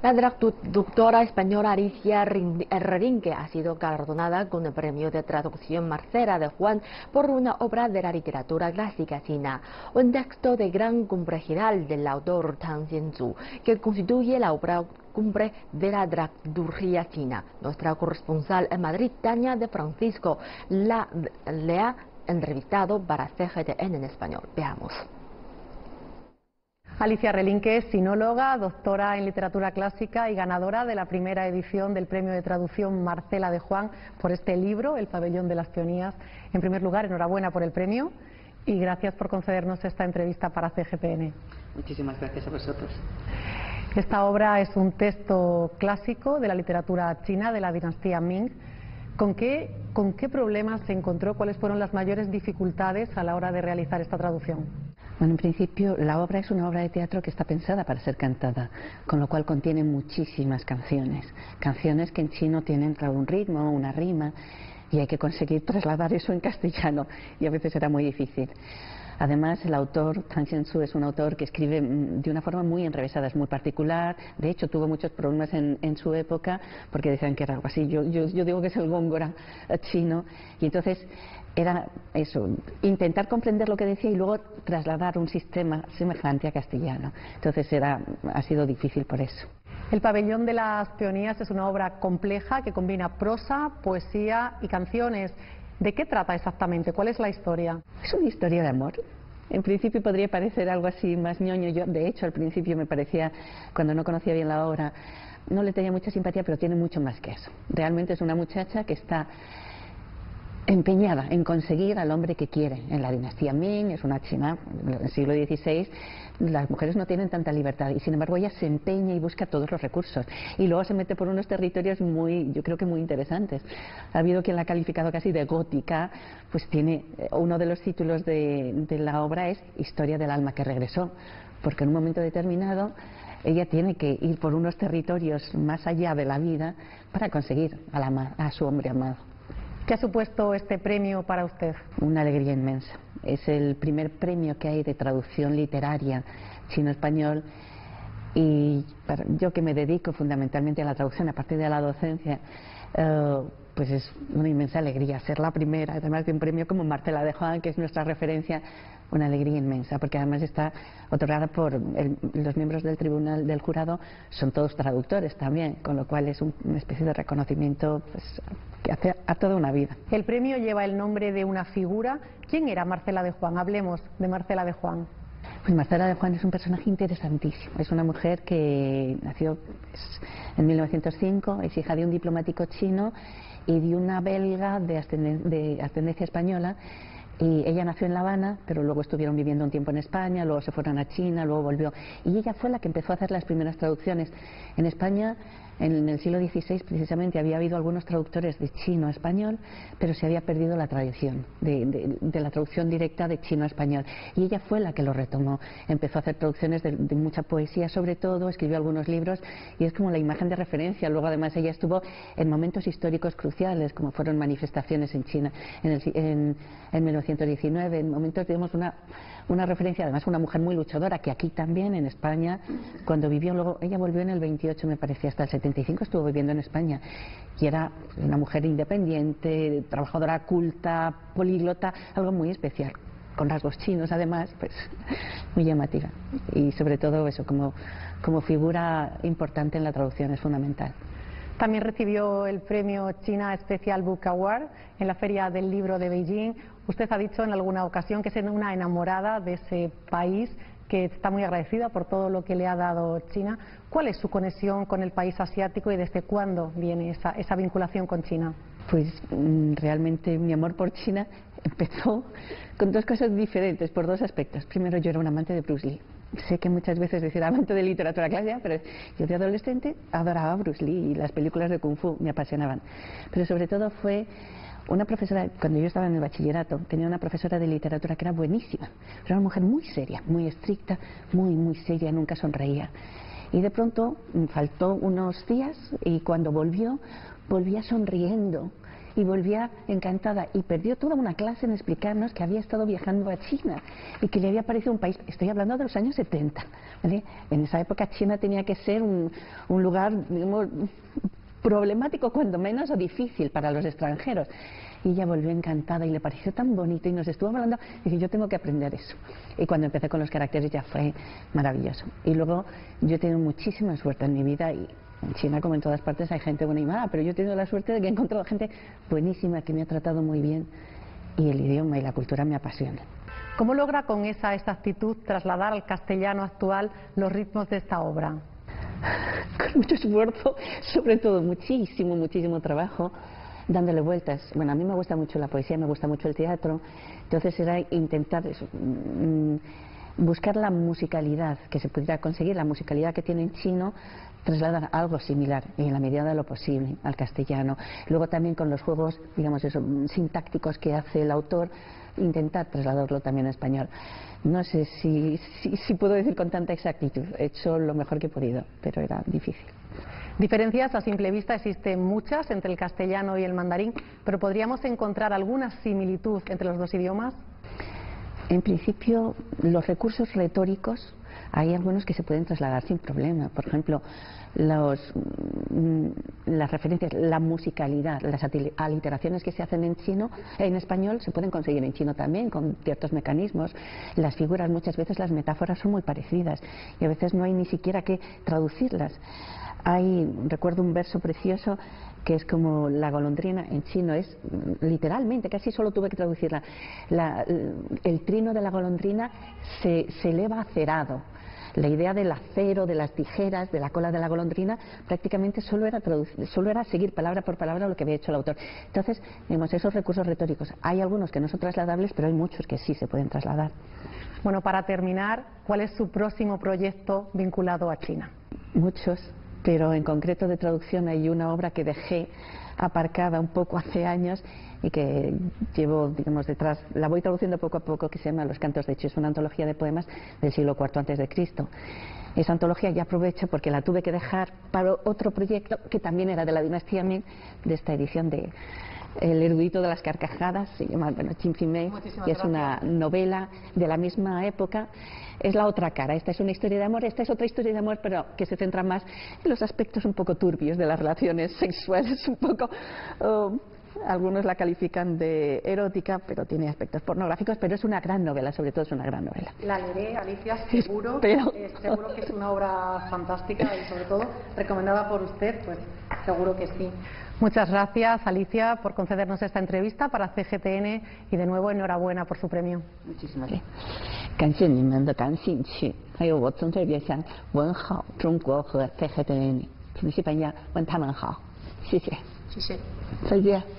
La traductora española Alicia Herrerinque ha sido galardonada con el premio de traducción Marcela de Juan por una obra de la literatura clásica china, un texto de gran complejidad del autor Tang Xianzu, que constituye la obra cumbre de la dramaturgia china. Nuestra corresponsal en Madrid, Tania de Francisco, le ha entrevistado para CGTN en español. Veamos. Alicia Herrerinque es sinóloga, doctora en literatura clásica y ganadora de la primera edición del premio de traducción Marcela de Juan por este libro, El pabellón de las peonías. En primer lugar, enhorabuena por el premio y gracias por concedernos esta entrevista para CGPN. Muchísimas gracias a vosotros. Esta obra es un texto clásico de la literatura china de la dinastía Ming. ¿Con qué problemas se encontró? ¿Cuáles fueron las mayores dificultades a la hora de realizar esta traducción? Bueno, en principio la obra es una obra de teatro que está pensada para ser cantada, con lo cual contiene muchísimas canciones. Canciones que en chino tienen un ritmo, una rima, y hay que conseguir trasladar eso en castellano, y a veces era muy difícil. Además, el autor, Tang Xianzu, es un autor que escribe de una forma muy enrevesada, es muy particular. De hecho, tuvo muchos problemas en su época, porque decían que era algo así. Yo digo que es el Góngora chino, y entonces era eso, intentar comprender lo que decía y luego trasladar un sistema semejante a castellano. Entonces ha sido difícil por eso. El pabellón de las peonías es una obra compleja que combina prosa, poesía y canciones. ¿De qué trata exactamente? ¿Cuál es la historia? Es una historia de amor. En principio podría parecer algo así más ñoño. Yo, de hecho, al principio me parecía, cuando no conocía bien la obra, no le tenía mucha simpatía, pero tiene mucho más que eso. Realmente es una muchacha que está empeñada en conseguir al hombre que quiere. En la dinastía Ming, es una China del siglo XVI, las mujeres no tienen tanta libertad y sin embargo ella se empeña y busca todos los recursos y luego se mete por unos territorios yo creo que muy interesantes. Ha habido quien la ha calificado casi de gótica, pues tiene uno de los títulos de la obra es Historia del alma que regresó, porque en un momento determinado ella tiene que ir por unos territorios más allá de la vida para conseguir a su hombre amado. ¿Qué ha supuesto este premio para usted? Una alegría inmensa. Es el primer premio que hay de traducción literaria chino-español y yo que me dedico fundamentalmente a la traducción, aparte de la docencia, pues es una inmensa alegría ser la primera, además de un premio como Marcela de Juan, que es nuestra referencia, una alegría inmensa, porque además está otorgada por los miembros del tribunal del jurado, son todos traductores también, con lo cual es una especie de reconocimiento pues, que hace a toda una vida. El premio lleva el nombre de una figura. ¿Quién era Marcela de Juan? Hablemos de Marcela de Juan. Pues Marcela de Juan es un personaje interesantísimo. Es una mujer que nació en 1905, es hija de un diplomático chino y de una belga de ascendencia española. Y ella nació en La Habana, pero luego estuvieron viviendo un tiempo en España, luego se fueron a China, luego volvió. Y ella fue la que empezó a hacer las primeras traducciones. En España, en el siglo XVI, precisamente, había habido algunos traductores de chino a español, pero se había perdido la tradición de la traducción directa de chino a español. Y ella fue la que lo retomó. Empezó a hacer traducciones de mucha poesía, sobre todo, escribió algunos libros, y es como la imagen de referencia. Luego, además, ella estuvo en momentos históricos cruciales, como fueron manifestaciones en China en 1919, en momentos, digamos, una referencia, además una mujer muy luchadora, que aquí también, en España, cuando vivió, luego ella volvió en el 28, me parece, hasta el 75 estuvo viviendo en España, y era una mujer independiente, trabajadora, culta, políglota, algo muy especial, con rasgos chinos además, pues muy llamativa, y sobre todo eso, como figura importante en la traducción, es fundamental. También recibió el premio China Special Book Award en la Feria del Libro de Beijing. Usted ha dicho en alguna ocasión que es una enamorada de ese país, que está muy agradecida por todo lo que le ha dado China. ¿Cuál es su conexión con el país asiático y desde cuándo viene esa vinculación con China? Pues realmente mi amor por China empezó con dos cosas diferentes, por dos aspectos. Primero, yo era un amante de Bruce Lee. Sé que muchas veces decir amante de literatura clásica, pero yo de adolescente adoraba a Bruce Lee y las películas de Kung Fu me apasionaban. Pero sobre todo fue una profesora, cuando yo estaba en el bachillerato, tenía una profesora de literatura que era buenísima. Era una mujer muy seria, muy estricta, muy seria, nunca sonreía. Y de pronto faltó unos días y cuando volvía sonriendo y volvía encantada y perdió toda una clase en explicarnos que había estado viajando a China y que le había parecido un país, estoy hablando de los años 70, ¿vale? En esa época China tenía que ser un lugar, digamos, problemático cuando menos o difícil para los extranjeros. Y ella volvió encantada y le pareció tan bonito y nos estuvo hablando y dije, yo tengo que aprender eso. Y cuando empecé con los caracteres ya fue maravilloso. Y luego yo he tenido muchísima suerte en mi vida y en China, como en todas partes, hay gente buena y mala, pero yo he tenido la suerte de que he encontrado gente buenísima que me ha tratado muy bien y el idioma y la cultura me apasionan. ¿Cómo logra con esa exactitud trasladar al castellano actual los ritmos de esta obra? Con mucho esfuerzo, sobre todo muchísimo trabajo, dándole vueltas. Bueno, a mí me gusta mucho la poesía, me gusta mucho el teatro, entonces era intentar eso, buscar la musicalidad que se pudiera conseguir, la musicalidad que tiene en chino, trasladar algo similar en la medida de lo posible al castellano. Luego también con los juegos, digamos eso, sintácticos que hace el autor, intentar trasladarlo también en español. No sé si puedo decir con tanta exactitud, he hecho lo mejor que he podido, pero era difícil. Diferencias a simple vista existen muchas entre el castellano y el mandarín, pero ¿podríamos encontrar alguna similitud entre los dos idiomas? En principio, los recursos retóricos, hay algunos que se pueden trasladar sin problema. Por ejemplo, las referencias, la musicalidad, las aliteraciones que se hacen en chino, en español se pueden conseguir en chino también con ciertos mecanismos. Las figuras, muchas veces las metáforas son muy parecidas y a veces no hay ni siquiera que traducirlas. Recuerdo un verso precioso que es como la golondrina, en chino es literalmente, casi solo tuve que traducirla, el trino de la golondrina se eleva acerado. La idea del acero, de las tijeras, de la cola de la golondrina, prácticamente solo era seguir palabra por palabra lo que había hecho el autor. Entonces, digamos, esos recursos retóricos, hay algunos que no son trasladables, pero hay muchos que sí se pueden trasladar. Bueno, para terminar, ¿cuál es su próximo proyecto vinculado a China? Muchos, pero en concreto de traducción hay una obra que dejé aparcada un poco hace años y que llevo, digamos, detrás, la voy traduciendo poco a poco, que se llama Los Cantos de Chi, es una antología de poemas del siglo IV antes de Cristo. Esa antología ya aprovecho porque la tuve que dejar para otro proyecto que también era de la dinastía Ming, de esta edición de El erudito de las carcajadas, se llama, bueno, Chin Fin Mei, y es una novela de la misma época. Es la otra cara, esta es una historia de amor, esta es otra historia de amor, pero que se centra más en los aspectos un poco turbios de las relaciones sexuales, un poco... algunos la califican de erótica, pero tiene aspectos pornográficos, pero es una gran novela, sobre todo es una gran novela. La leeré, Alicia, seguro, seguro que es una obra fantástica y sobre todo recomendada por usted, pues seguro que sí. Muchas gracias, Alicia, por concedernos esta entrevista para CGTN y de nuevo enhorabuena por su premio. Muchísimas gracias. 感谢你们的感兴趣，还有我从这边想问好中国和 CGTN， 从西班牙问他们好，谢谢。谢谢。再见。